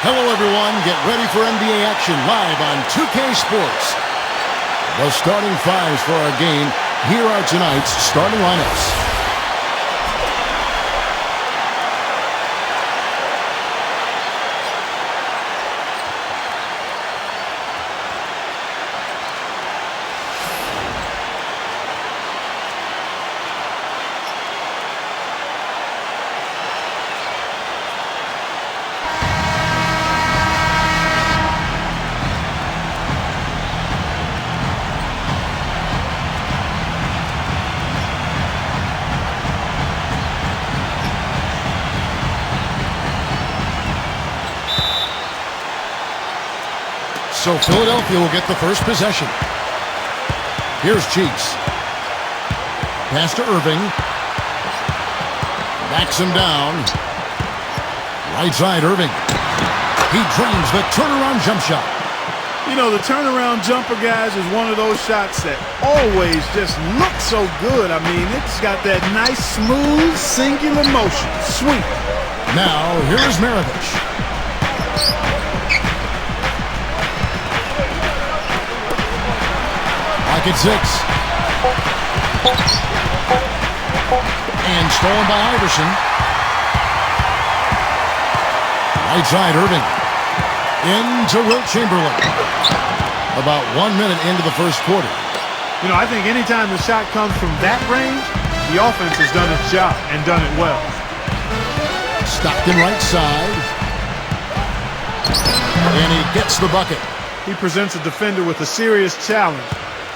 Hello, everyone. Get ready for NBA action live on 2K Sports. The starting fives for our game. Here are tonight's starting lineups. So Philadelphia will get the first possession. Here's Cheeks. Pass to Irving. Backs him down. Right side, Irving. He drains the turnaround jump shot. You know, the turnaround jumper, guys, is one of those shots that always just look so good. I mean, it's got that nice, smooth, singular motion. Sweet. Now, here's Maravich. At 6. And stolen by Iverson. Right side, Irving. Into Wilt Chamberlain. About 1 minute into the first quarter. You know, I think anytime the shot comes from that range, the offense has done its job and done it well. Stockton right side. And he gets the bucket. He presents a defender with a serious challenge.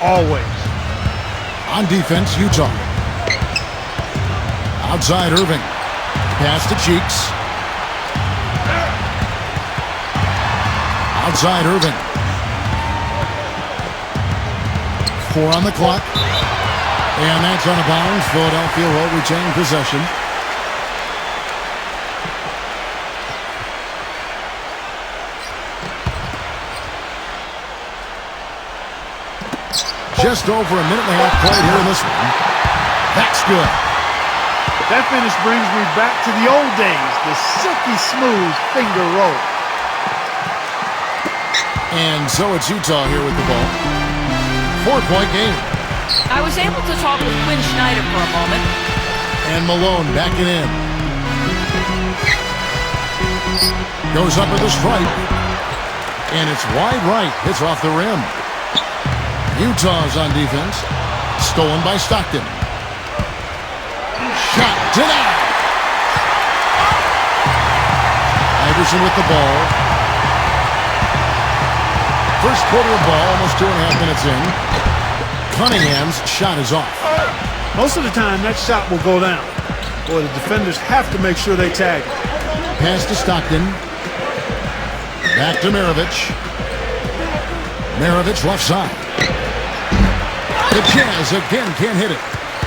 Always. On defense, Utah. Outside, Irving. Pass to Cheeks. Outside, Irving. 4 on the clock. And that's out of bounds. Philadelphia will retain possession. Just over a minute and a half played here in this one. That's good. That finish brings me back to the old days, the silky smooth finger roll. And so it's Utah here with the ball. 4-point game. I was able to talk with Quinn Snyder for a moment. And Malone backing in. Goes up with a strike. And it's wide right. Hits off the rim. Utah's on defense. Stolen by Stockton. Shot denied. Iverson with the ball. First quarter of ball, almost 2.5 minutes in. Cunningham's shot is off. Most of the time, that shot will go down. Boy, the defenders have to make sure they tag it. Pass to Stockton. Back to Maravich. Maravich left side. The Jazz again can't hit it.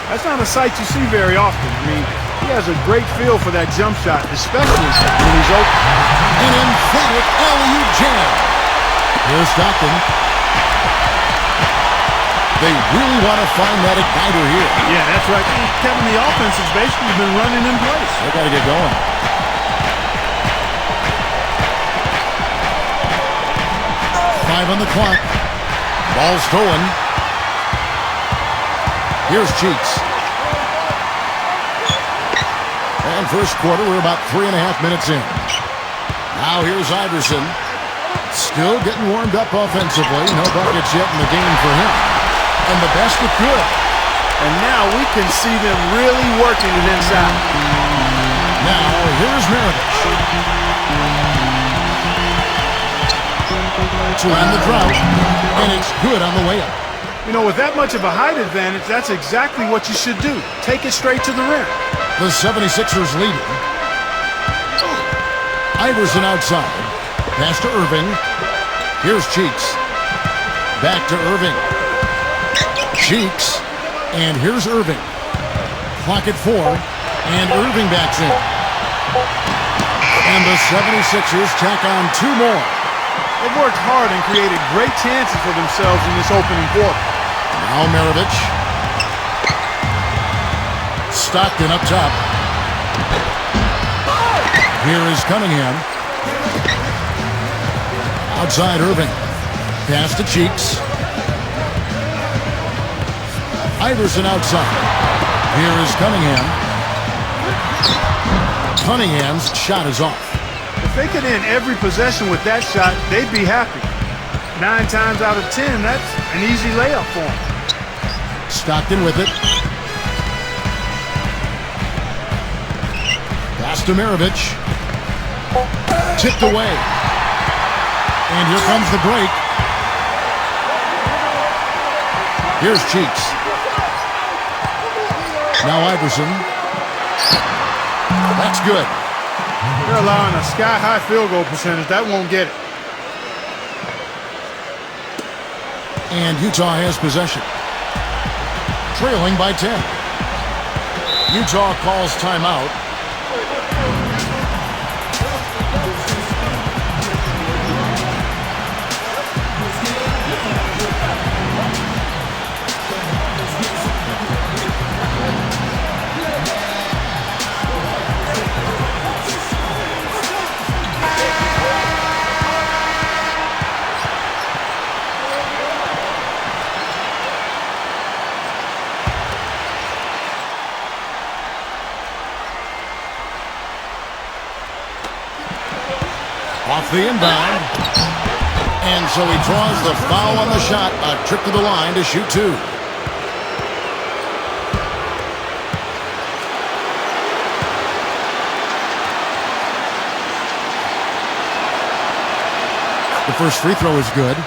That's not a sight you see very often. I mean, he has a great feel for that jump shot, especially when he's open. An emphatic alley-oop jam. Here's Stockton. They really want to find that igniter here. Yeah, that's right. Kevin, the offense has basically been running in place. They got to get going. Five on the clock. Ball stolen. Here's Cheeks. And first quarter, we're about 3.5 minutes in. Now here's Iverson. Still getting warmed up offensively. No buckets yet in the game for him. And the basket good. And now we can see them really working it inside. Now here's Maravich. To end the drought. And it's good on the way up. You know, with that much of a height advantage, that's exactly what you should do. Take it straight to the rim. The 76ers leading. Iverson outside. Pass to Irving. Here's Cheeks. Back to Irving. Cheeks. And here's Irving. Clock at 4. And Irving backs in. And the 76ers tack on 2 more. They've worked hard and created great chances for themselves in this opening quarter. Now Maravich. Stockton up top. Here is Cunningham. Outside Irving. Pass to Cheeks. Iverson outside. Here is Cunningham. Cunningham's shot is off. If they could end every possession with that shot, they'd be happy. 9 times out of 10, that's an easy layup for them. Stockton with it. Pass to Maravich. Tipped away. And here comes the break. Here's Cheeks. Now Iverson. That's good. They're allowing a sky-high field goal percentage. That won't get it. And Utah has possession. Trailing by 10. Utah calls timeout. Off the inbound. And so he draws the foul on the shot. A trip to the line to shoot 2. The first free throw is good.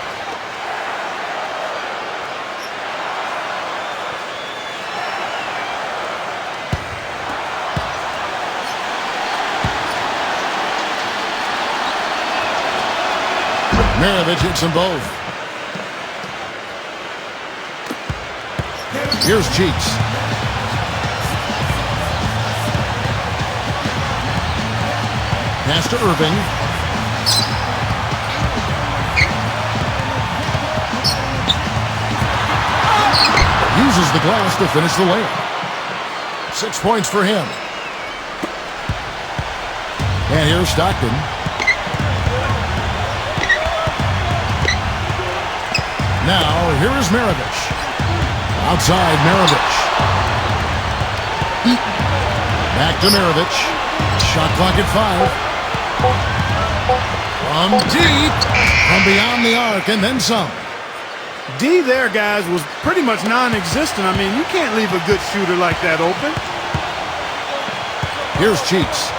Maravich hits them both. Here's Cheeks. Pass to Irving. Uses the glass to finish the layup. 6 points for him. And here's Stockton. Now, here is Maravich. Outside Maravich. Back to Maravich. Shot clock at 5. From deep. From beyond the arc and then some. D there, guys, was pretty much non-existent. I mean, you can't leave a good shooter like that open. Here's Cheeks.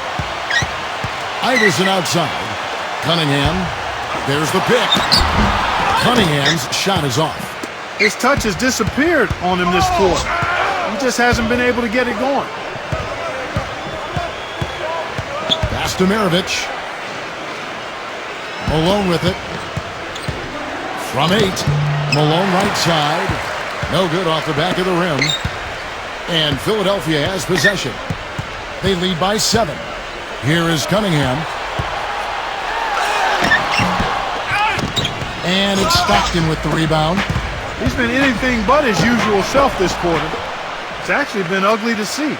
Iverson outside. Cunningham. There's the pick. Cunningham's shot is off. His touch has disappeared on him this quarter. He just hasn't been able to get it going. Pass to Maravich. Malone with it. From 8. Malone right side. No good off the back of the rim. And Philadelphia has possession. They lead by 7. Here is Cunningham. And it's Stockton with the rebound. He's been anything but his usual self this quarter. It's actually been ugly to see.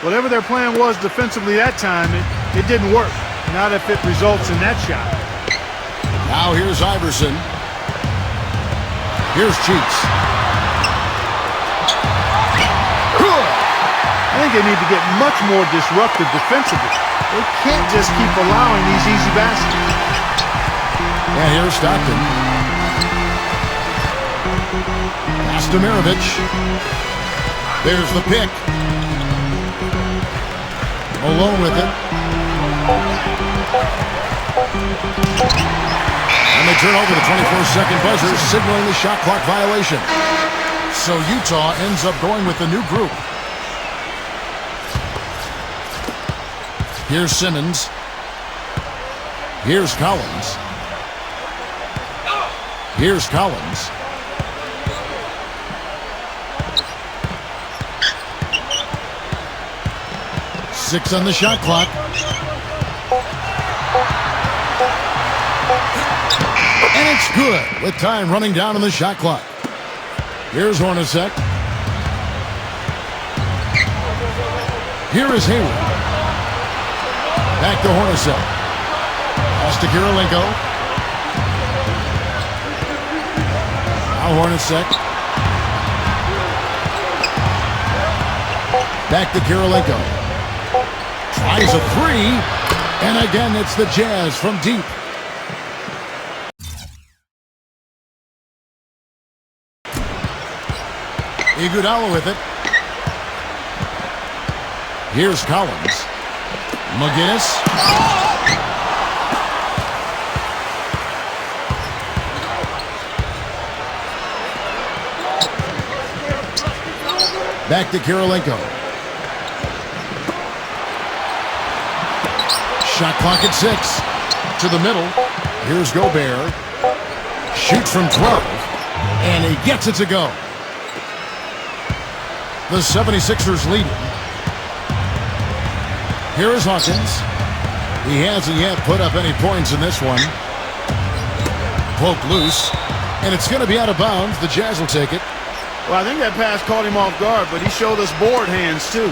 Whatever their plan was defensively that time, it didn't work. Not if it results in that shot. Now here's Iverson. Here's Cheeks. I think they need to get much more disruptive defensively. They can't just keep allowing these easy baskets. And here's Stockton. Pass to Maravich. There's the pick. Malone with it. And they turn over the 24-second buzzer, signaling the shot clock violation. So Utah ends up going with the new group. Here's Simmons. Here's Collins. Here's Collins. Six on the shot clock. And it's good with time running down on the shot clock. Here's Hornacek. Here is Hayward. Back to Hornacek. Pass to Kirilenko. Now Hornacek. Back to Kirilenko. Tries a three. And again, it's the Jazz from deep. Iguodala with it. Here's Collins. McGinnis. Back to Kirilenko. Shot clock at 6. To the middle. Here's Gobert. Shoots from 12. And he gets it to go. The 76ers lead. Here is Hawkins. He hasn't yet put up any points in this one. Poked loose. And it's going to be out of bounds. The Jazz will take it. Well, I think that pass caught him off guard, but he showed us board hands, too.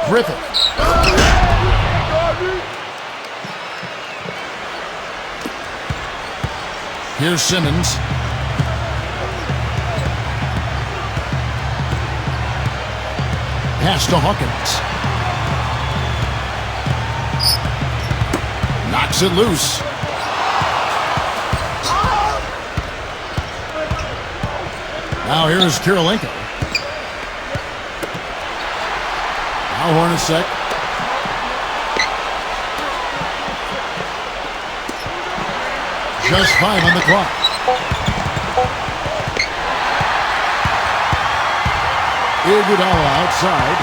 Griffin. Here's Simmons. Pass to Hawkins. Knocks it loose. Now here's Kirilenko. Now Hornacek. Just 5 on the clock. Iguodala outside.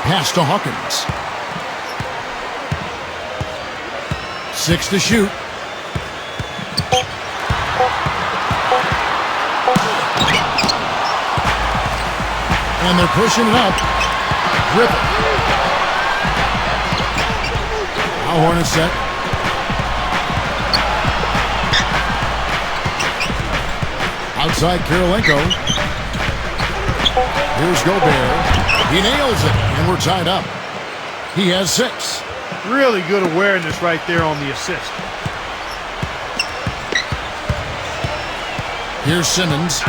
Pass to Hawkins. 6 to shoot. And they're pushing it up. Griffin. Now Hornacek. Outside Kirilenko. Here's Gobert. He nails it, and we're tied up. He has 6. Really good awareness right there on the assist. Here's Simmons.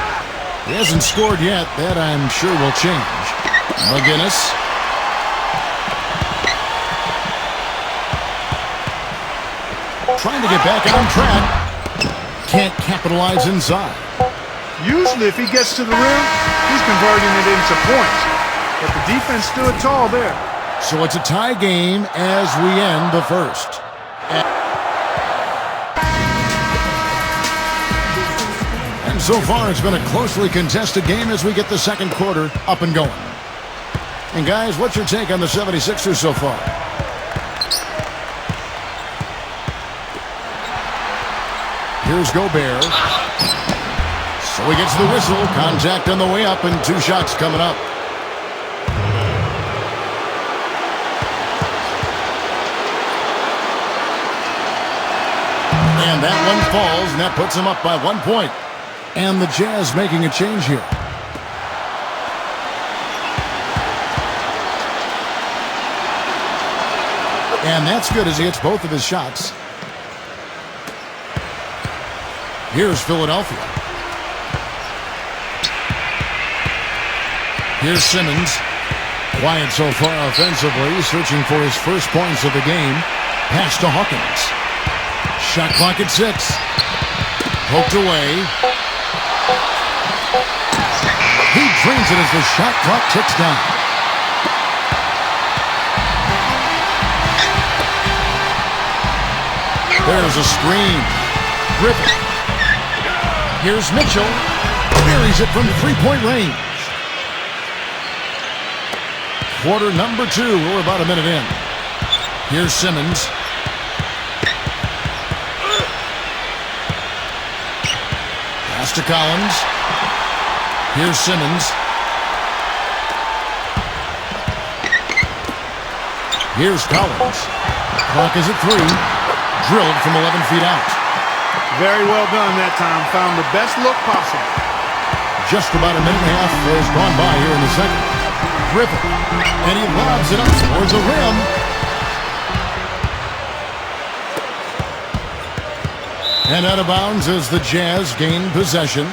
He hasn't scored yet. That, I'm sure, will change. McGinnis. Trying to get back on track. Can't capitalize inside. Usually, if he gets to the rim, he's converting it into points. But the defense stood tall there. So it's a tie game as we end the first. And so far, it's been a closely contested game as we get the second quarter up and going. And guys, what's your take on the 76ers so far? Here's Gobert. So he gets the whistle. Contact on the way up and 2 shots coming up. And that one falls, and that puts him up by 1 point. And the Jazz making a change here. And that's good as he hits both of his shots. Here's Philadelphia. Here's Simmons. Quiet so far offensively, searching for his first points of the game. Pass to Hawkins. Shot clock at 6. Poked away. He drains it as the shot clock ticks down. There's a screen. Griffin. Here's Mitchell. Buries it from 3-point range. Quarter number 2. We're about a minute in. Here's Simmons. Pass to Collins. Here's Simmons. Here's Collins. Clock is at 3. Drilled from 11 feet out. Very well done that time. Found the best look possible. Just about a minute and a half has gone by here in the second. Griffin, and he lobs it up towards the rim. And out of bounds as the Jazz gain possession.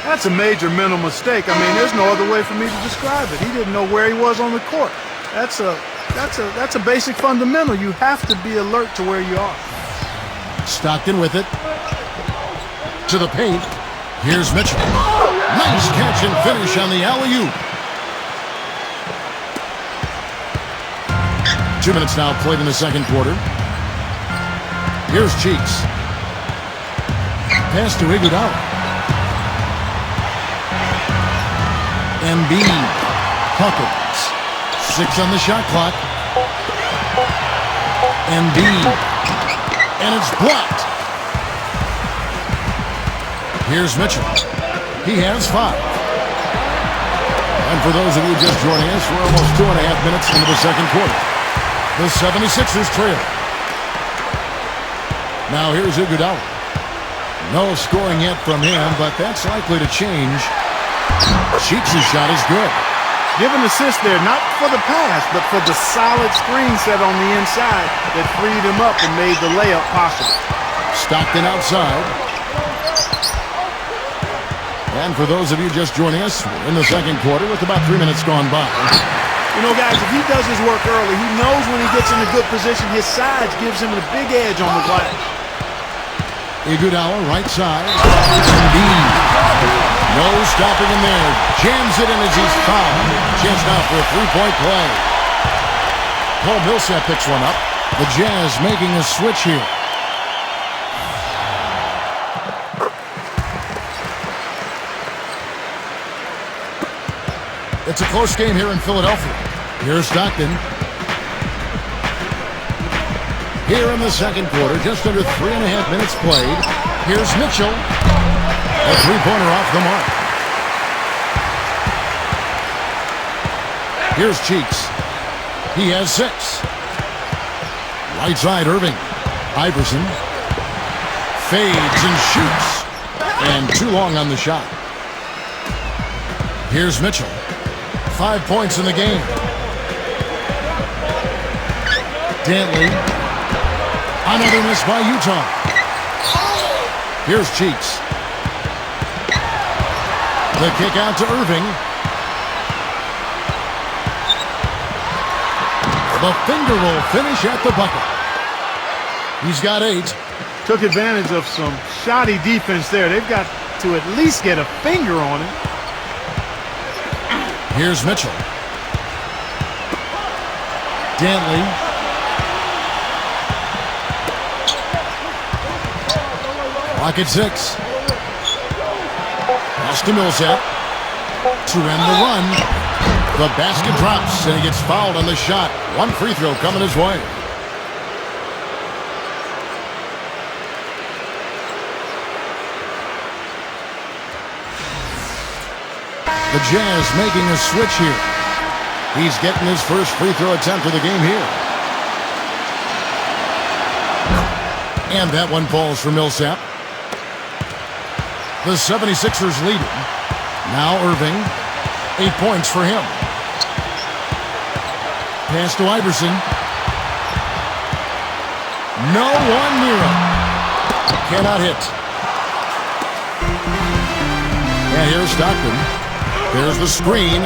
That's a major mental mistake. I mean, there's no other way for me to describe it. He didn't know where he was on the court. That's a basic fundamental. You have to be alert to where you are. Stockton with it. To the paint. Here's Mitchell. Nice catch and finish on the alley-oop. 2 minutes now played in the second quarter. Here's Cheeks. Pass to Iguodala. Embiid. Hawkins. 6 on the shot clock. Embiid. And it's blocked. Here's Mitchell. He has 5. And for those of you just joining us, we're almost 2.5 minutes into the second quarter. The 76ers trail. Now here's Iguodala. No scoring yet from him, but that's likely to change. Cheeks' shot is good. Give an assist there, not for the pass, but for the solid screen set on the inside that freed him up and made the layup possible. Stockton outside. And for those of you just joining us, we're in the second quarter with about 3 minutes gone by. You know, guys, if he does his work early, he knows when he gets in a good position, his size gives him a big edge on the glass. Iguodala, right side. Embiid. No stopping him there. Jams it in as he's fouled. Chance now for a three-point play. Paul Millsap picks one up. The Jazz making a switch here. It's a close game here in Philadelphia. Here's Stockton. Here in the second quarter, just under 3.5 minutes played. Here's Mitchell. A three-pointer off the mark. Here's Cheeks. He has 6. Right side, Irving. Iverson. Fades and shoots. And too long on the shot. Here's Mitchell. 5 points in the game. Dantley. Another miss by Utah. Here's Cheeks. The kick out to Irving. The finger roll finish at the bucket. He's got 8. Took advantage of some shoddy defense there. They've got to at least get a finger on it. Here's Mitchell. Dantley. Clock at 6. Pass to Millsap. To end the run. The basket drops, and he gets fouled on the shot. One free throw coming his way. The Jazz making a switch here. He's getting his first free throw attempt of the game here. And that one falls for Millsap. The 76ers leading. Now Irving. 8 points for him. Pass to Iverson. No one near him. Cannot hit. And here's Stockton. There's the screen.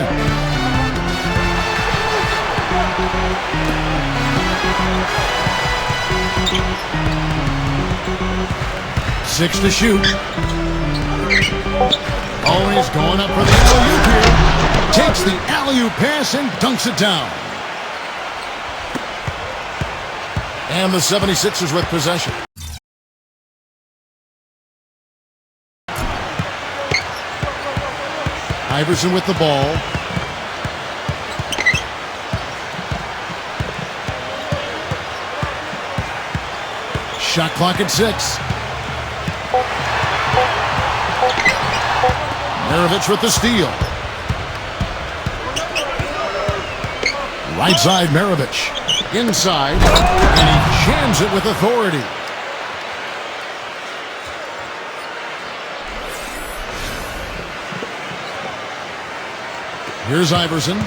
Six to shoot. Oh, he's going up for the alley-oop here. Takes the alley-oop pass and dunks it down. And the 76ers with possession. Iverson with the ball. Shot clock at 6. Maravich with the steal. Right side, Maravich. Inside, and he jams it with authority. Here's Iverson.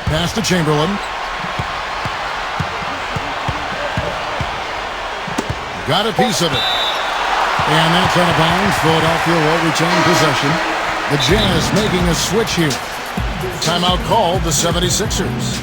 Pass to Chamberlain. Got a piece of it. And that's out of bounds. Philadelphia will retain possession. The Jazz making a switch here. Timeout called the 76ers.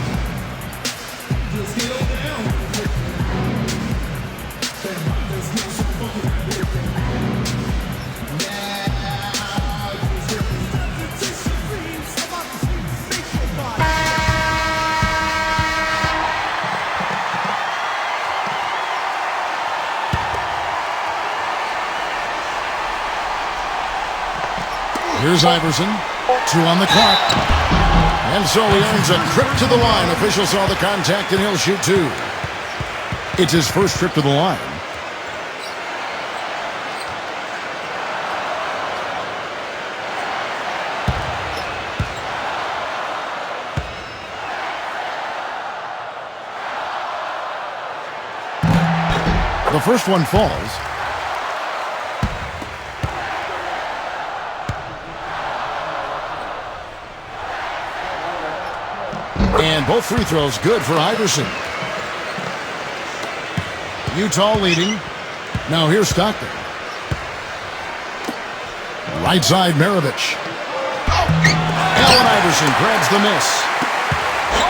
Here's Iverson. 2 on the clock. And so he earns a trip to the line. Official saw the contact and he'll shoot 2. It's his first trip to the line. The first one falls. And both free throws good for Iverson. Utah leading. Now here's Stockton. Right side, Maravich. Allen Iverson grabs the miss.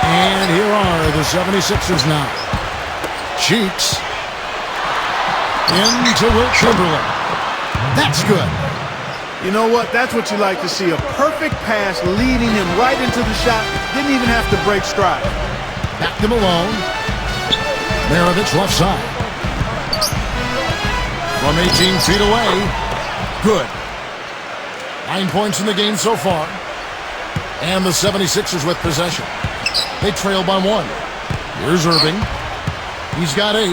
And here are the 76ers now. Cheeks. Into Wilt Chamberlain. That's good. You know what? That's what you like to see. A perfect pass leading him right into the shot. Didn't even have to break stride. Back to Malone. Maravich left side. From 18 feet away. Good. 9 points in the game so far. And the 76ers with possession. They trail by 1. Here's Irving. He's got 8.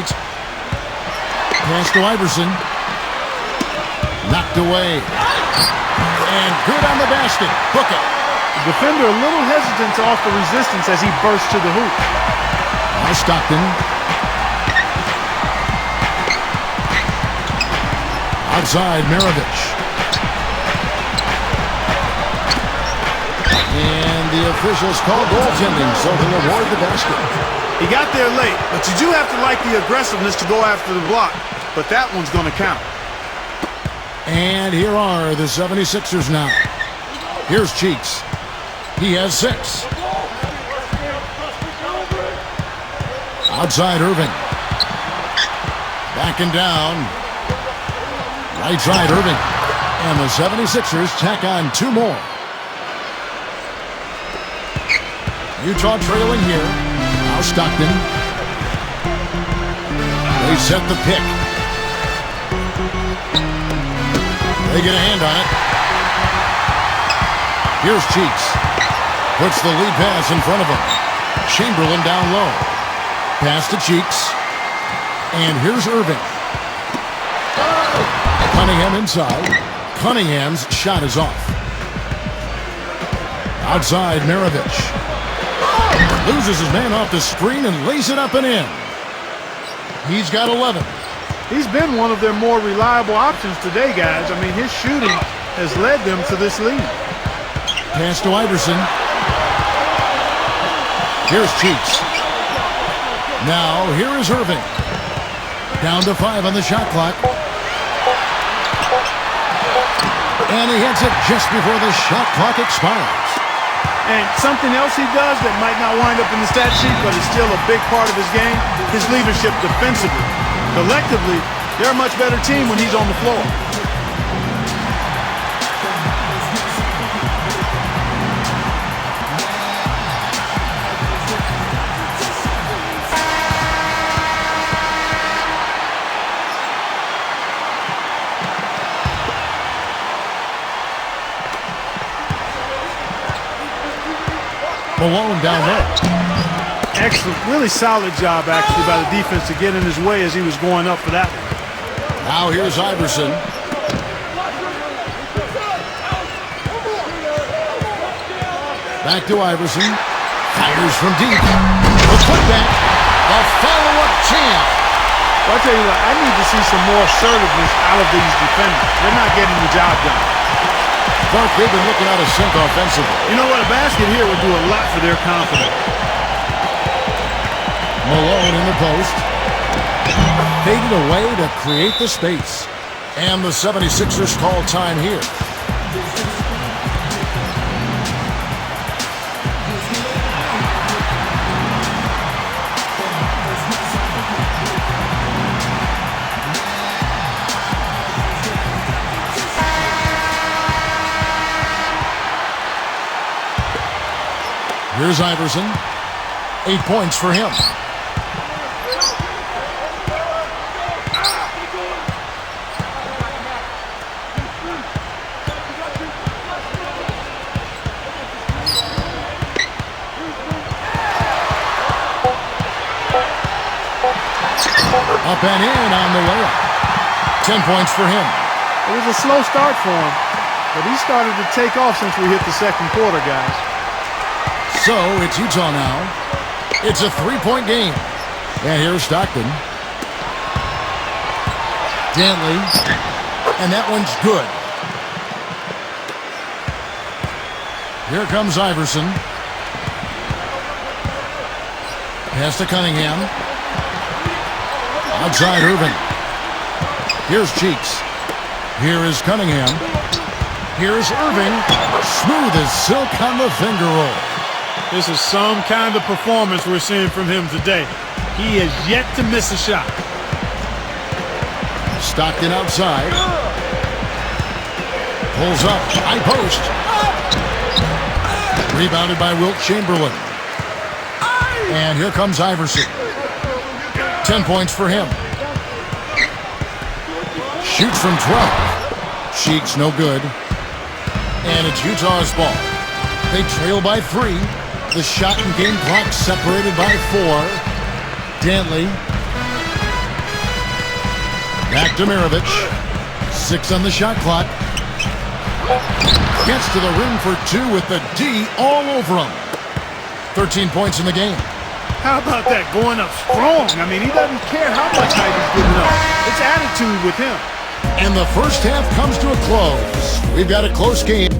Pass to Iverson. Knocked away. And good on the basket. Book it. The defender a little hesitant to offer resistance as he bursts to the hoop. Now Stockton. Outside, Maravich. And the officials call goaltending, so he'll award the basket. He got there late, but you do have to like the aggressiveness to go after the block. But that one's going to count. And here are the 76ers now. Here's Cheeks. He has 6. Outside Irving. Backing down. Right side Irving. And the 76ers tack on 2 more. Utah trailing here. Now Stockton. They set the pick. They get a hand on it. Here's Cheeks. Puts the lead pass in front of him. Chamberlain down low. Pass to Cheeks. And here's Irving. Cunningham inside. Cunningham's shot is off. Outside, Maravich. Loses his man off the screen and lays it up and in. He's got 11. He's been one of their more reliable options today, guys. I mean, his shooting has led them to this lead. Pass to Iverson. Here's Cheeks. Now, here is Irving. Down to 5 on the shot clock. And he hits it just before the shot clock expires. And something else he does that might not wind up in the stat sheet, but is still a big part of his game, his leadership defensively. Collectively, they're a much better team when he's on the floor. Malone down there. Excellent, really solid job actually by the defense to get in his way as he was going up for that one. Now here's Iverson. Back to Iverson. Fires from deep. The putback. The follow-up jam. tell you what, I need to see some more assertiveness out of these defenders. They're not getting the job done. Clark, they've been looking out of sync offensively. You know what? A basket here would do a lot for their confidence. Malone in the post. Faded away to create the space. And the 76ers call time here. Here's Iverson. 8 points for him. Up and in on the layup. 10 points for him. It was a slow start for him, but he started to take off since we hit the second quarter, guys. So it's Utah now. It's a 3-point game. And here's Stockton. Dantley. And that one's good. Here comes Iverson. Pass to Cunningham. Outside Irving. Here's Cheeks. Here is Cunningham. Here's Irving. Smooth as silk on the finger roll. This is some kind of performance we're seeing from him today. He has yet to miss a shot. Stockton outside. Pulls up. High post. Rebounded by Wilt Chamberlain. And here comes Iverson. 10 points for him. Shoots from 12. Cheeks no good. And it's Utah's ball. They trail by 3. The shot and game clock separated by 4. Dantley. Back to Mirovic. 6 on the shot clock. Gets to the rim for 2 with the D all over him. 13 points in the game. How about that, going up strong? I mean, he doesn't care how much height he's giving up. It's attitude with him. And the first half comes to a close. We've got a close game.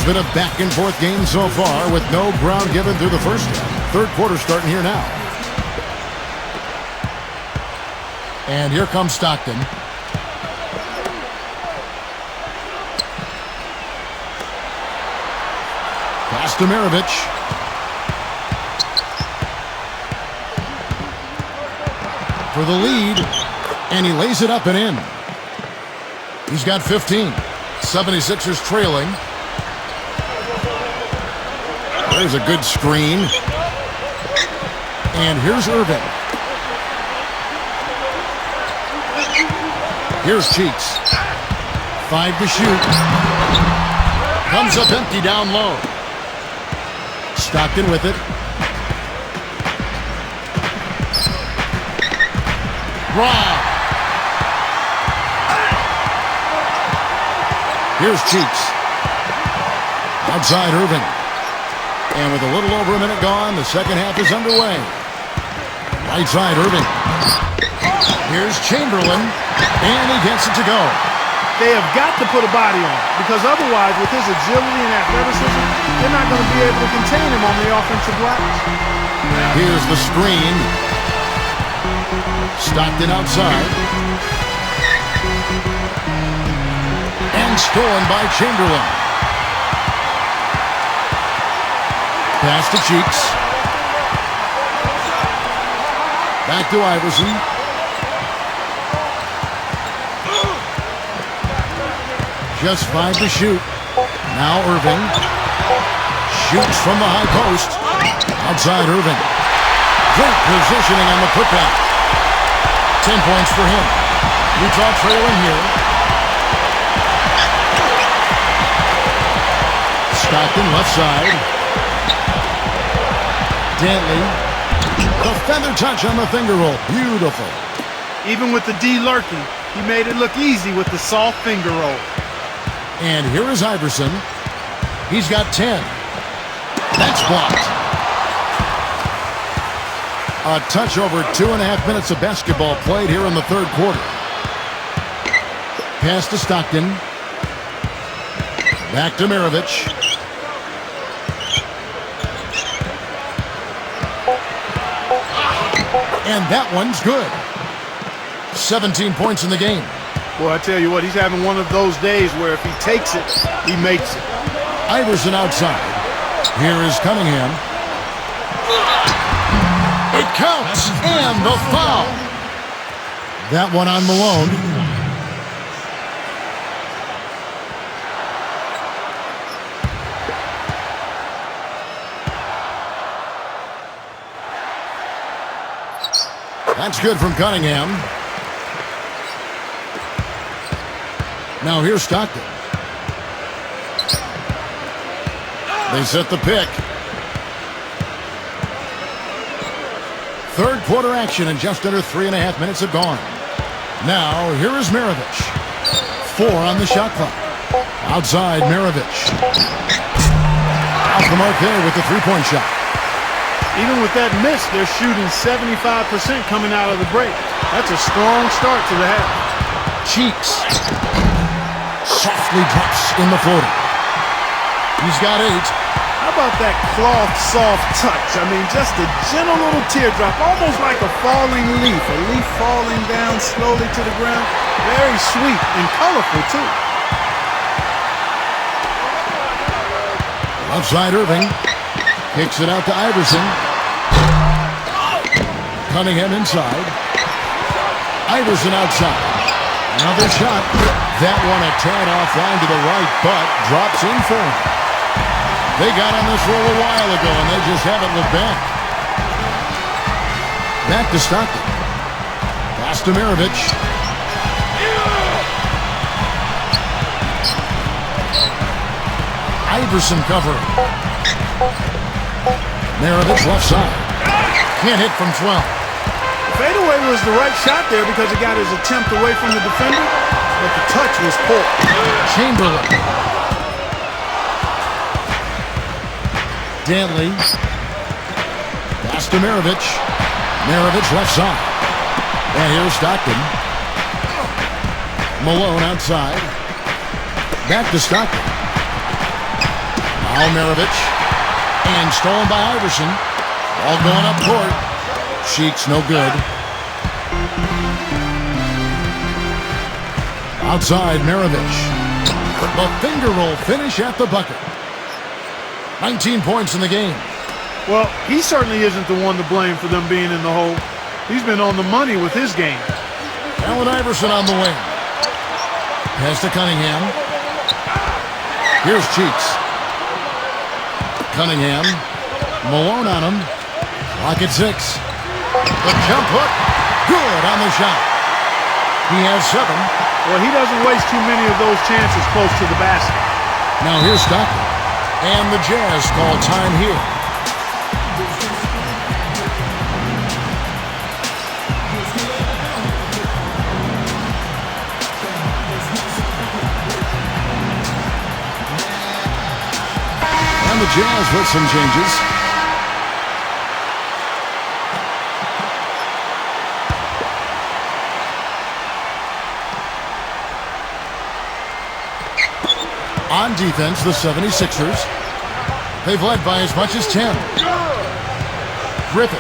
Been a back-and-forth game so far with no ground given through the first half. Third quarter starting here now. And here comes Stockton. Pass to Mirovic. For the lead. And he lays it up and in. He's got 15. 76ers trailing. There's a good screen. And here's Irving. Here's Cheeks. 5 to shoot. Comes up empty down low. Stockton with it. Rob. Here's Cheeks. Outside Irving. And with a little over a minute gone, the second half is underway. Right side, Irving. Here's Chamberlain, and he gets it to go. They have got to put a body on him, because otherwise, with his agility and athleticism, they're not going to be able to contain him on the offensive glass. Here's the screen. Stockton outside. And stolen by Chamberlain. Pass to Cheeks. Back to Iverson. Just 5 to shoot. Now Irving. Shoots from the high post. Outside Irving. Great positioning on the putback. 10 points for him. Utah trailing here. Stockton, left side. Dantley. The feather touch on the finger roll. Beautiful. Even with the D lurking, he made it look easy with the soft finger roll. And here is Iverson. He's got 10. That's blocked. A touch over 2.5 minutes of basketball played here in the third quarter. Pass to Stockton. Back to Maravich. And that one's good. 17 points in the game. Well, I tell you what, he's having one of those days where if he takes it, he makes it. Iverson outside. Here is Cunningham. It counts, and the foul. That one on Malone. That's good from Cunningham. Now here's Stockton. They set the pick. Third quarter action, and just under 3.5 minutes have gone. Now here is Maravich. 4 on the shot clock. Outside, Maravich. Off the mark there with the three-point shot. Even with that miss, they're shooting 75% coming out of the break. That's a strong start to the half. Cheeks. Softly drops in the floater. He's got 8. How about that cloth soft touch? I mean, just a gentle little teardrop, almost like a falling leaf. A leaf falling down slowly to the ground. Very sweet and colorful, too. Outside Irving. Kicks it out to Iverson. Cunningham inside. Iverson outside. Another shot. That one a tad offline to the right, but drops in for him. They got on this roll a while ago, and they just haven't looked back. Back to Stockton. Pass to Maravich. Iverson covering. Maravich left side. Can't hit from 12. Fadeaway was the right shot there because he got his attempt away from the defender, but the touch was poor. Chamberlain. Dantley. Pass to Maravich. Maravich left side. And here's Stockton. Malone outside. Back to Stockton. Now Maravich. And stolen by Iverson. All going up court. Sheik's no good. Outside Maravich. The finger roll finish at the bucket. 19 points in the game. Well, he certainly isn't the one to blame for them being in the hole. He's been on the money with his game. Allen Iverson on the wing. Pass to Cunningham. Here's Cheeks. Cunningham. Malone on him. Clock at 6. The jump hook. Good on the shot. He has 7. Well, he doesn't waste too many of those chances close to the basket. Now here's Stockton. And the Jazz call time here. And the Jazz with some changes. On defense, the 76ers. They've led by as much as 10. Griffith.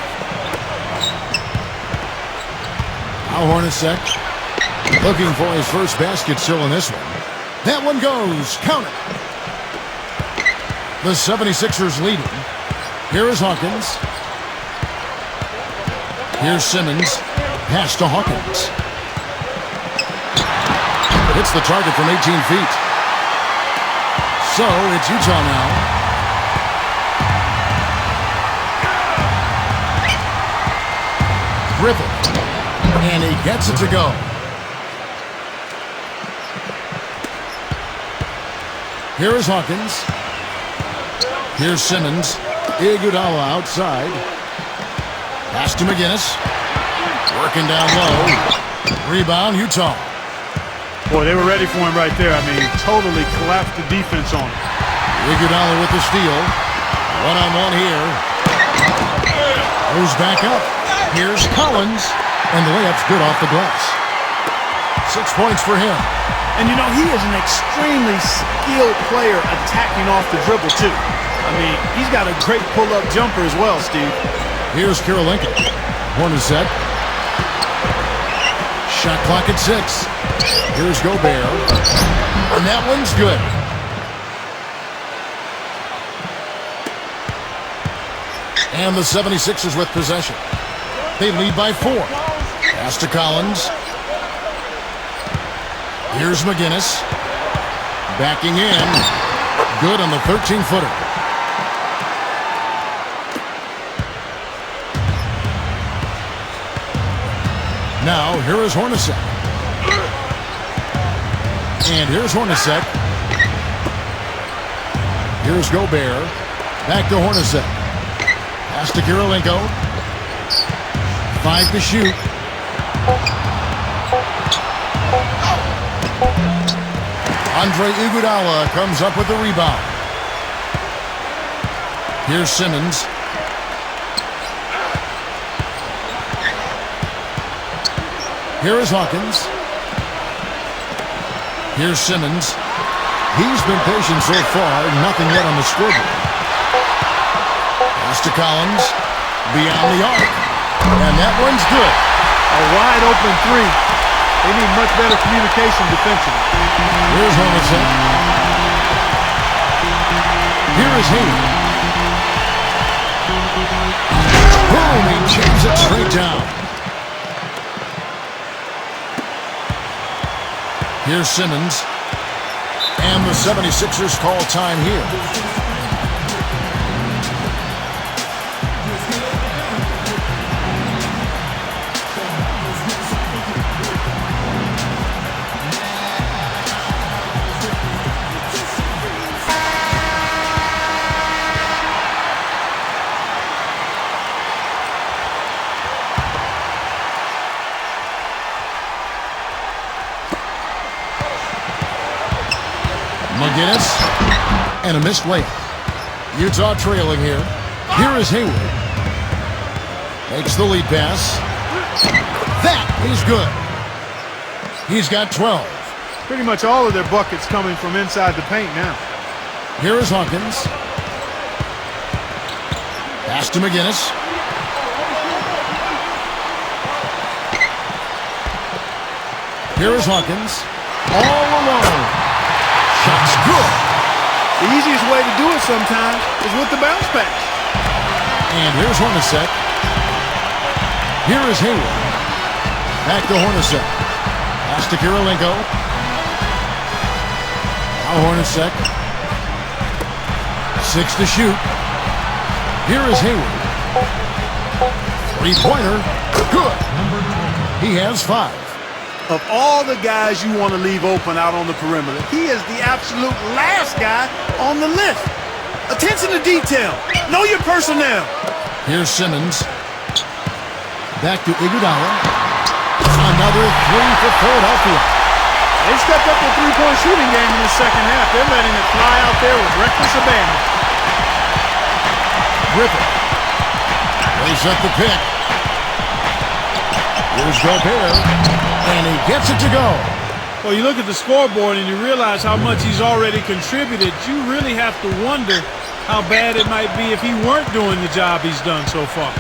Now Hornacek. Looking for his first basket still in this one. That one goes. Count it. The 76ers leading. Here is Hawkins. Here's Simmons. Pass to Hawkins. Hits the target from 18 feet. So, it's Utah now. Griffith. And he gets it to go. Here is Hawkins. Here's Simmons. Iguodala outside. Pass to McGinnis. Working down low. Rebound, Utah. Boy, they were ready for him right there. I mean, totally collapsed the defense on him. Iguodala with the steal. One-on-one here. Goes back up. Here's Collins. And the layup's good off the glass. 6 points for him. And, you know, he is an extremely skilled player attacking off the dribble, too. I mean, he's got a great pull-up jumper as well, Steve. Here's Kirilenko. Hornets set. Shot clock at 6. Here's Gobert. And that one's good. And the 76ers with possession. They lead by 4. Pass to Collins. Here's McGinnis. Backing in. Good on the 13-footer. Now, here is Hornacek. And here's Hornacek. Here's Gobert. Back to Hornacek. Pass to Kirilenko. 5 to shoot. Andre Iguodala comes up with the rebound. Here's Simmons. Here is Hawkins. Here's Simmons. He's been patient so far, nothing yet on the scoreboard. Pass to Collins. Beyond the arc. And that one's good. A wide open three. They need much better communication defensively. Here's Hornacek. Here is Hayward. Boom! He jams it straight down. Here's Simmons. And the 76ers call time here. McGinnis, and a missed layup. Utah trailing here. Here is Hayward. Makes the lead pass. That is good. He's got 12. Pretty much all of their buckets coming from inside the paint now. Here is Hawkins. Pass to McGinnis. Here is Hawkins. All alone. Shot's good. The easiest way to do it sometimes is with the bounce pass. And here's Hornacek. Here is Hayward. Back to Hornacek. Pass to Kirilenko. Now Hornacek. 6 to shoot. Here is Hayward. Three-pointer. Good. He has 5. Of all the guys you want to leave open out on the perimeter, he is the absolute last guy on the list. Attention to detail. Know your personnel. Here's Simmons. Back to Iguodala. Another 3 for Philadelphia. They stepped up their three-point shooting game in the second half. They're letting it fly out there with reckless abandon. Griffin. Lays up the pick. Here's Gobert. And he gets it to go. Well, you look at the scoreboard and you realize how much he's already contributed. You really have to wonder how bad it might be if he weren't doing the job he's done so far.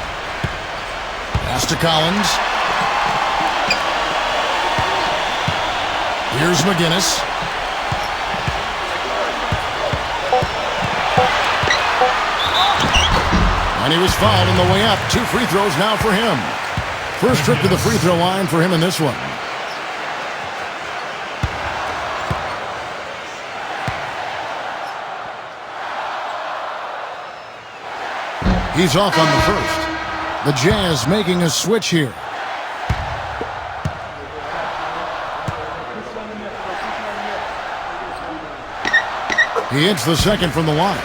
Pass to Collins. Here's McGinnis. And he was fouled on the way up. 2 free throws now for him. First trip to the free throw line for him in this one. He's off on the first. The Jazz making a switch here. He hits the second from the line.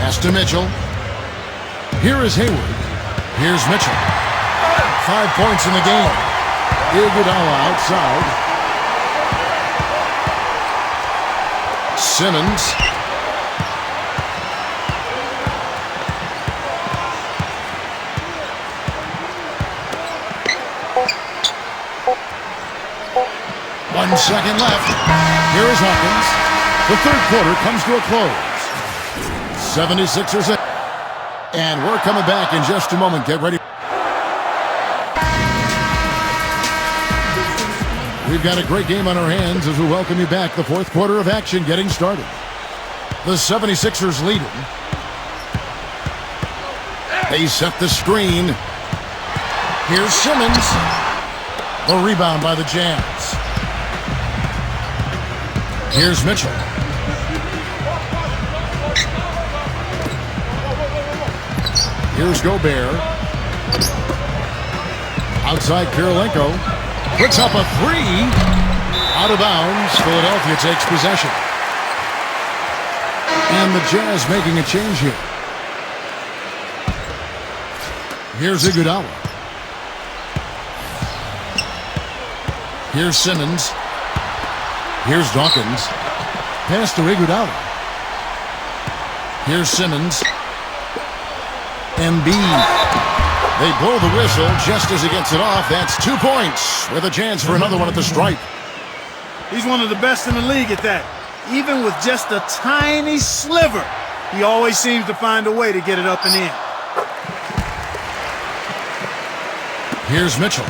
Pass to Mitchell. Here is Hayward. Here's Mitchell. 5 points in the game. Iguodala outside. Simmons. One second left. Here is Hawkins. The third quarter comes to a close. 76ers in. And we're coming back in just a moment. Get ready. We've got a great game on our hands as we welcome you back. The fourth quarter of action getting started. The 76ers leading. They set the screen. Here's Simmons. The rebound by the Jazz. Here's Mitchell. Here's Gobert. Outside Kirilenko. Puts up a three. Out of bounds. Philadelphia takes possession. And the Jazz making a change here. Here's Iguodala. Here's Simmons. Here's Dawkins. Pass to Iguodala. Here's Simmons. Embiid. They blow the whistle just as he gets it off. That's 2 points with a chance for another one at the stripe. He's one of the best in the league at that. Even with just a tiny sliver, he always seems to find a way to get it up and in. Here's Mitchell.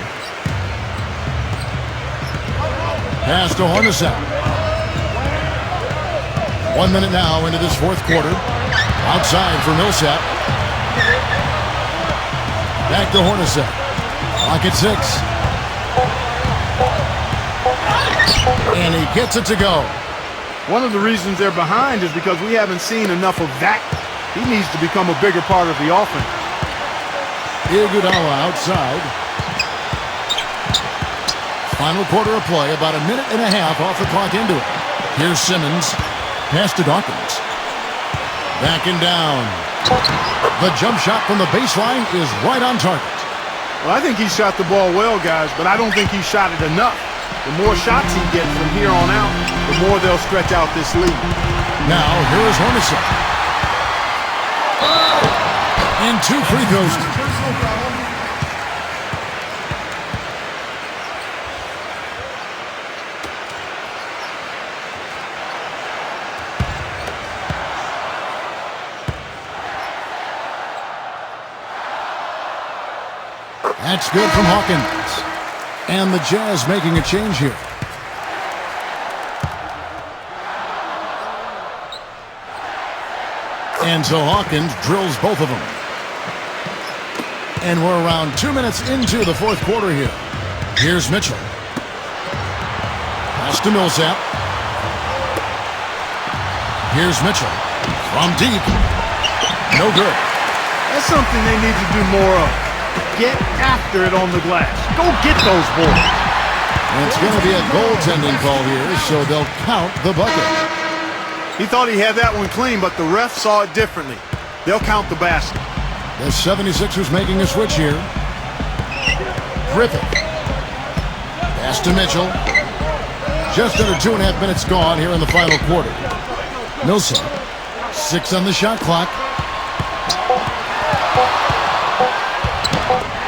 Pass to Hornacek. 1 minute now into this fourth quarter. Outside for Millsap. Back to Hornacek. Clock at 6. And he gets it to go. One of the reasons they're behind is because we haven't seen enough of that. He needs to become a bigger part of the offense. Iguodala outside. Final quarter of play, about a minute and a half off the clock into it. Here's Simmons. Pass to Dawkins. Backing down. The jump shot from the baseline is right on target. Well, I think he shot the ball well, guys, but I don't think he shot it enough. The more shots he gets from here on out, the more they'll stretch out this lead. Now, here is Hornacek. And 2 free throws. That's good from Hawkins. And the Jazz making a change here. And so Hawkins drills both of them. And we're around 2 minutes into the fourth quarter here. Here's Mitchell. Pass to Millsap. Here's Mitchell. From deep. No good. That's something they need to do more of. Get after it on the glass. Go get those boys. And it's going to be a goaltending call here, so they'll count the bucket. He thought he had that one clean, but the ref saw it differently. They'll count the basket. The 76ers making a switch here. Griffin. Pass to Mitchell. Just under 2.5 minutes gone here in the final quarter. Millsap. 6 on the shot clock.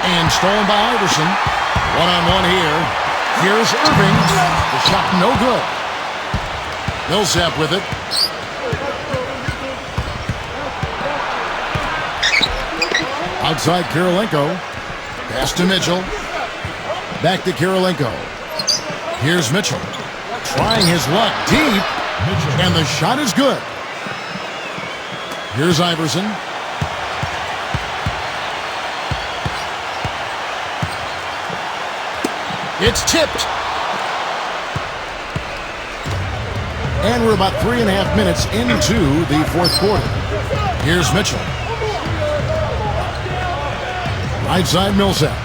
And stolen by Iverson. One-on-one here. Here's Irving. The shot no good. Millsap with it. Outside Kirilenko. Pass to Mitchell. Back to Kirilenko. Here's Mitchell. Trying his luck deep. And the shot is good. Here's Iverson. It's tipped. And we're about 3.5 minutes into the fourth quarter. Here's Mitchell. Right side Millsap.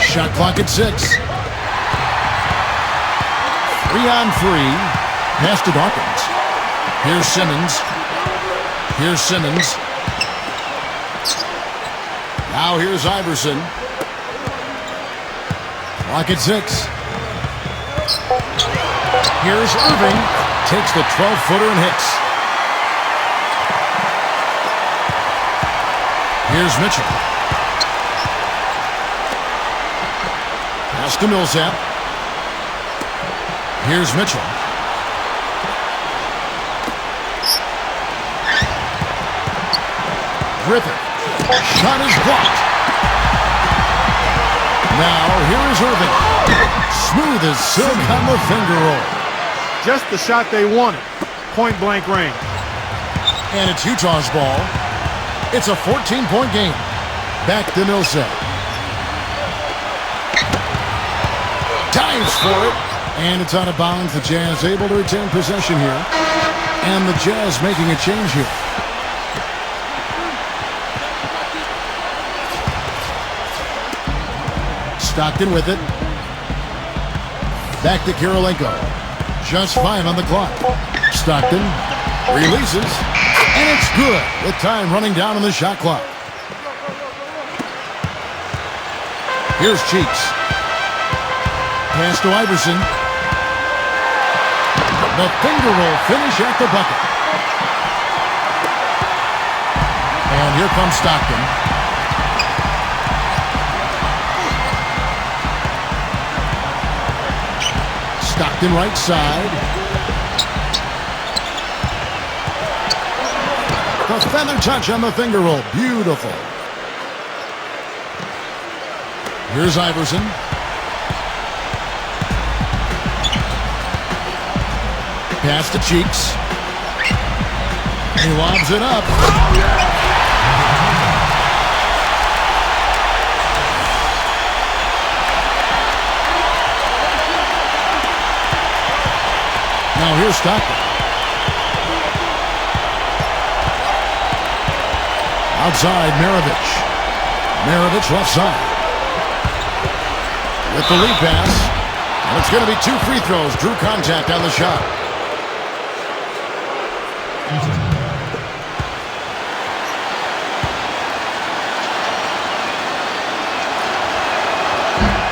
Shot clock at 6. 3-on-3. Pass to Dawkins. Here's Simmons. Here's Simmons. Now here's Iverson. Clock at 6. Here's Irving. Takes the 12-footer and hits. Here's Mitchell. Pass to Millsap. Here's Mitchell. Griffin. Shot is blocked. Now, here is Irving. Smooth as silk on the finger roll. Just the shot they wanted. Point-blank range. And it's Utah's ball. It's a 14-point game. Back to Millsap. Dives for it. And it's out of bounds. The Jazz able to retain possession here. And the Jazz making a change here. Stockton with it. Back to Kirilenko. Just 5 on the clock. Stockton releases. And it's good with time running down on the shot clock. Here's Cheeks. Pass to Iverson. The finger roll finish at the bucket. And here comes Stockton. Stockton right side. The feather touch on the finger roll. Beautiful. Here's Iverson. Pass to Cheeks. He lobs it up. Now here's Stockton. Outside, Maravich. Maravich left side. With the lead pass. And it's going to be 2 free throws. Drew contact on the shot.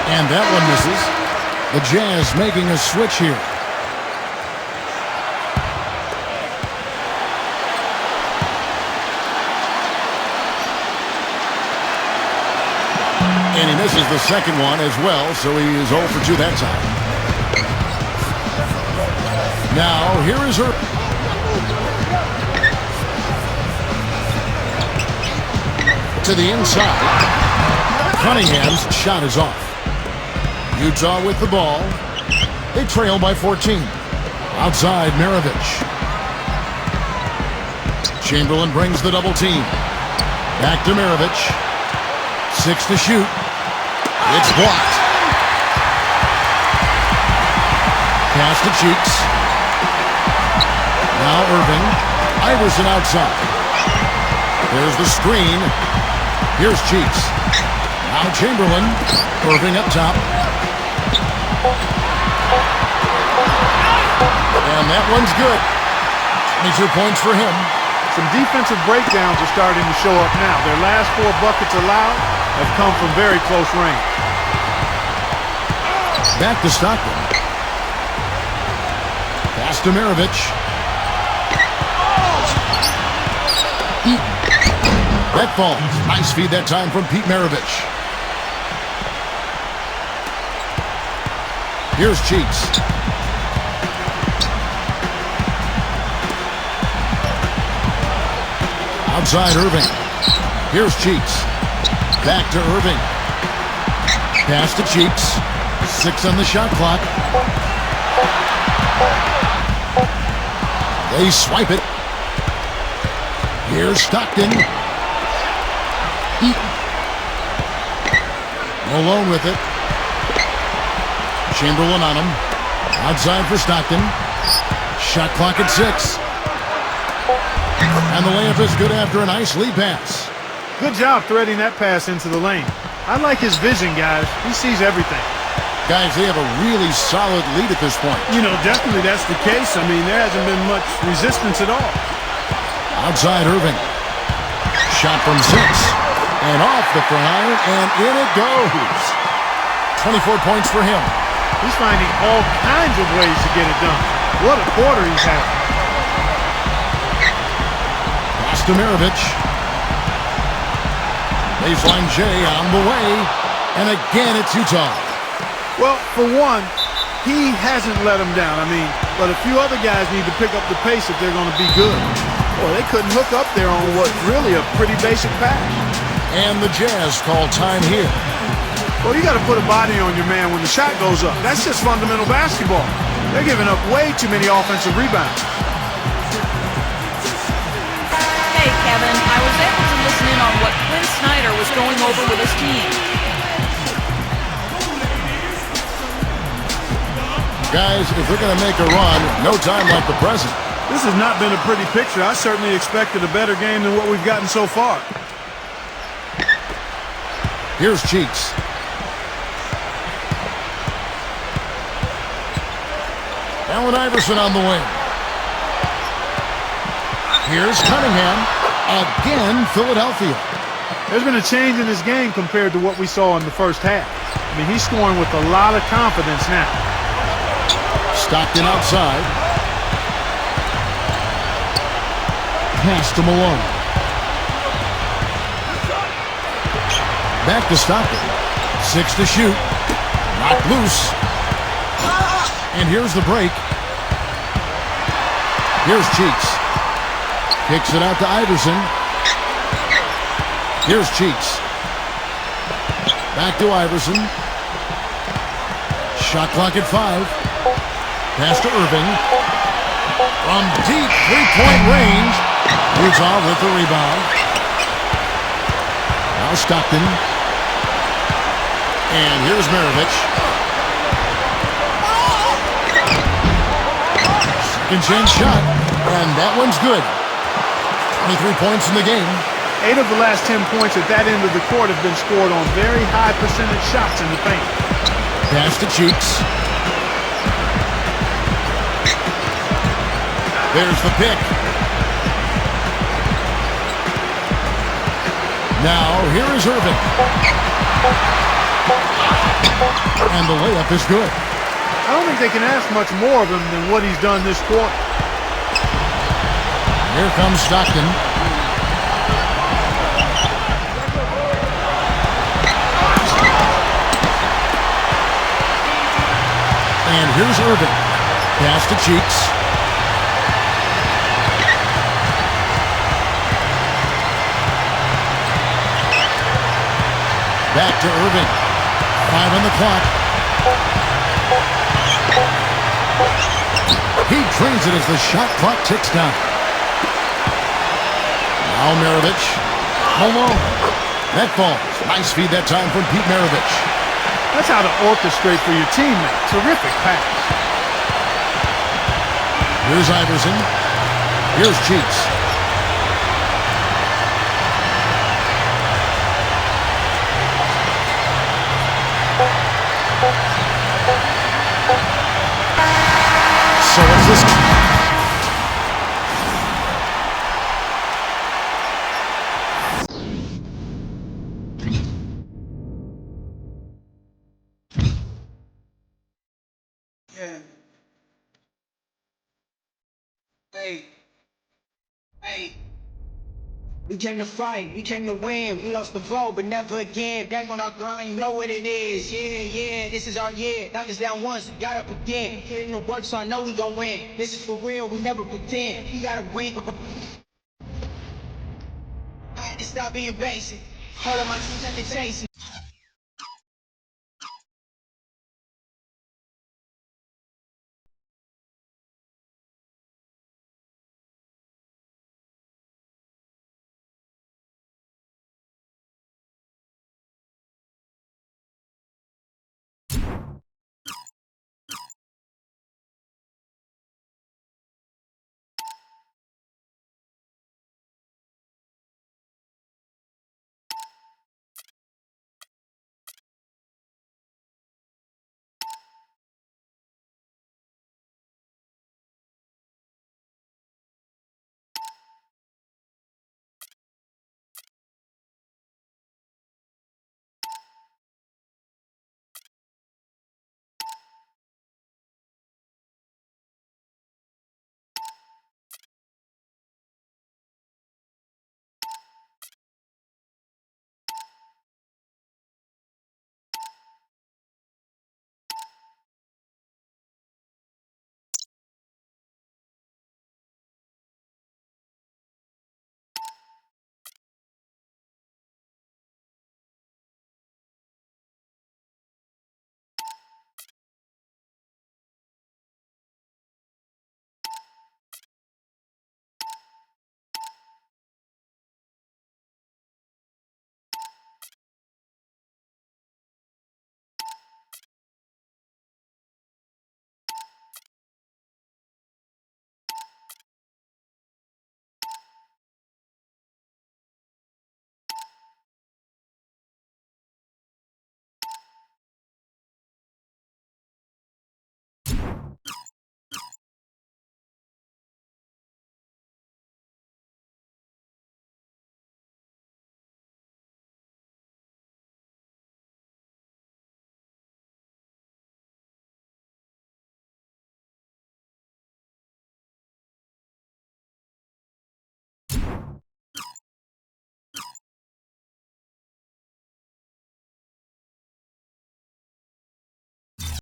And that one misses. The Jazz making a switch here. And he misses the second one as well, so he is 0 for 2 that time. Now, here is her. To the inside. Cunningham's shot is off. Utah with the ball. They trail by 14. Outside, Maravich. Chamberlain brings the double team. Back to Maravich. 6 to shoot. It's blocked. Pass to Cheeks. Now Irving. Iverson outside. There's the screen. Here's Cheeks. Now Chamberlain. Irving up top. And that one's good. 22 points for him. Some defensive breakdowns are starting to show up now. Their last 4 buckets allowed have come from very close range. Back to Stockton. Pass to Maravich. That falls. Nice feed that time from Pete Maravich. Here's Cheeks. Outside Irving. Here's Cheeks. Back to Irving. Pass to Cheeks. 6 on the shot clock. They swipe it. Here's Stockton. Malone with it. Chamberlain on him. Outside for Stockton. Shot clock at 6. And the layup is good after a nice lead pass. Good job threading that pass into the lane. I like his vision, guys. He sees everything. Guys, they have a really solid lead at this point. You know, definitely that's the case. I mean, there hasn't been much resistance at all. Outside Irving. Shot from 6. And off the fly, and in it goes. 24 points for him. He's finding all kinds of ways to get it done. What a quarter he's having. Pass to Maravich. Baseline J on the way. And again, it's Utah. Well, for one, he hasn't let them down. I mean, but a few other guys need to pick up the pace if they're going to be good. Boy, they couldn't hook up there on what's really a pretty basic pass. And the Jazz call time here. Well, you got to put a body on your man when the shot goes up. That's just fundamental basketball. They're giving up way too many offensive rebounds. Hey, Kevin, I was able to listen in on what Quinn Snyder was going over with his team. Guys, if they're going to make a run, no time like the present. This has not been a pretty picture. I certainly expected a better game than what we've gotten so far. Here's Cheeks. Allen Iverson on the wing. Here's Cunningham. Again, Philadelphia. There's been a change in this game compared to what we saw in the first half. I mean, he's scoring with a lot of confidence now. Stockton outside. Pass to Malone. Back to Stockton. 6 to shoot. Knocked loose. And here's the break. Here's Cheeks. Kicks it out to Iverson. Here's Cheeks. Back to Iverson. Shot clock at 5. Pass to Irving. From deep three-point range. Utah with the rebound. Now Stockton. And here's Maravich. Second chance shot. And that one's good. 23 points in the game. 8 of the last 10 points at that end of the court have been scored on very high percentage shots in the paint. Pass to Cheeks. There's the pick. Now, here is Irving. And the layup is good. I don't think they can ask much more of him than what he's done this quarter. Here comes Stockton. And here's Irving. Pass to Cheeks. Back to Irving. 5 on the clock. He drains it as the shot clock ticks down. Now Maravich. Malone. That falls. Nice feed that time from Pete Maravich. That's how to orchestrate for your teammate. Terrific pass. Here's Iverson. Here's Cheeks. So what's this? Yeah. Hey. We came to fight, we came to win. We lost the vote, but never again. Back on our grind, you know what it is. Yeah, this is our year. Knocked us down once, got up again. Hitting the work, so I know we gon' win. This is for real, we never pretend. We gotta win. I had to stop being basic. Hold on, my team's at the chasing.